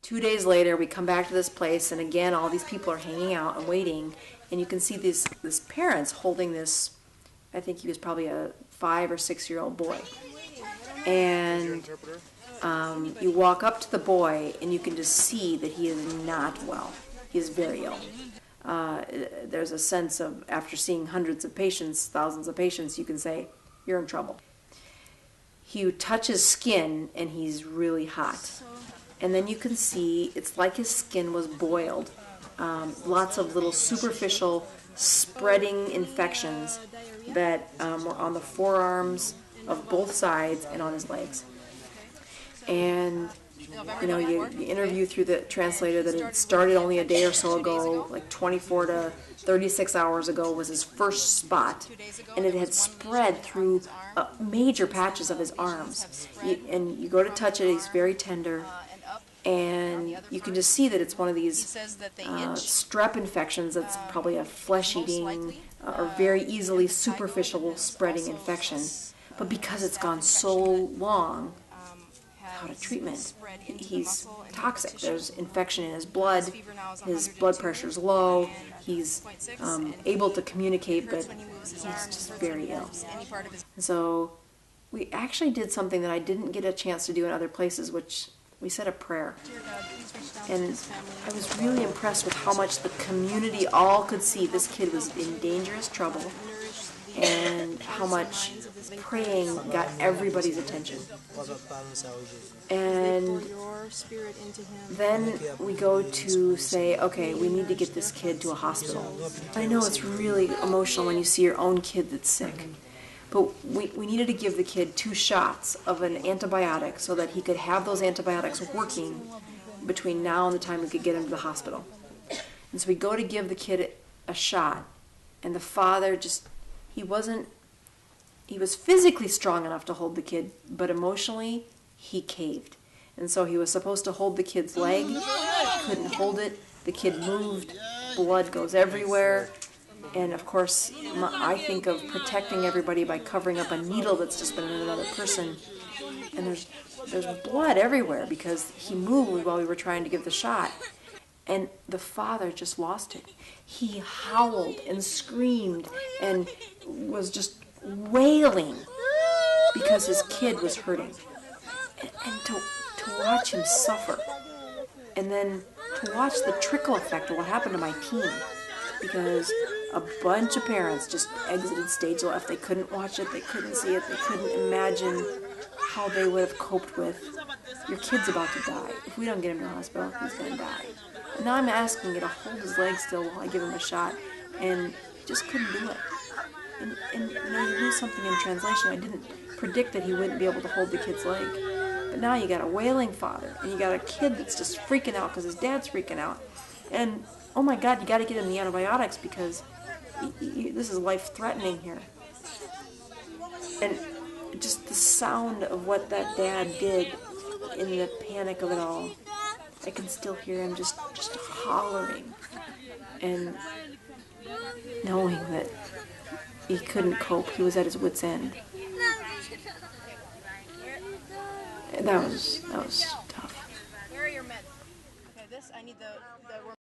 2 days later, we come back to this place, and again, all these people are hanging out and waiting, and you can see this parents holding this, I think he was probably a 5 or 6-year-old boy. And you walk up to the boy, and you can just see that he is not well. He is very ill. There's a sense of, after seeing hundreds of patients, thousands of patients, you can say, you're in trouble. You touch his skin, and he's really hot. And then you can see it's like his skin was boiled. Lots of little superficial spreading infections that were on the forearms of both sides and on his legs. And you interview through the translator that it started only a day or so ago, like 24 to 36 hours ago was his first spot, and it had spread through major patches of his arms. And you go to touch it, he's very tender, and you can just see that it's one of these strep infections that's probably a flesh-eating or very easily superficial spreading infection. But because it's gone so long out of treatment, he's toxic. There's infection in his blood pressure's low, he's able to communicate, but he's just very ill. And so we actually did something that I didn't get a chance to do in other places, which we said a prayer. And I was really impressed with how much the community all could see this kid was in dangerous trouble, and how much praying got everybody's attention. And then we go to say, okay, we need to get this kid to a hospital. I know it's really emotional when you see your own kid that's sick, but we needed to give the kid 2 shots of an antibiotic so that he could have those antibiotics working between now and the time we could get him to the hospital. And so we go to give the kid a shot, and the father just, he was physically strong enough to hold the kid, but emotionally, he caved. And so he was supposed to hold the kid's leg, couldn't hold it, the kid moved, blood goes everywhere, and of course, I think of protecting everybody by covering up a needle that's just been in another person, and there's blood everywhere because he moved while we were trying to give the shot. And the father just lost it. He howled and screamed and was just wailing because his kid was hurting. And to watch him suffer. And then to watch the trickle effect of what happened to my team. Because a bunch of parents just exited stage left. They couldn't watch it, they couldn't see it, they couldn't imagine how they would have coped with, your kid's about to die. If we don't get him to the hospital, he's going to die. And now I'm asking you to hold his leg still while I give him a shot, and just couldn't do it. And you lose something in translation. I didn't predict that he wouldn't be able to hold the kid's leg. But now you got a wailing father, and you got a kid that's just freaking out because his dad's freaking out. And, oh my God, you got to get him the antibiotics because this is life-threatening here. And just the sound of what that dad did in the panic of it all, I can still hear him just hollering and knowing that he couldn't cope. He was at his wit's end. That was tough. Where are your meds? Okay, this I need the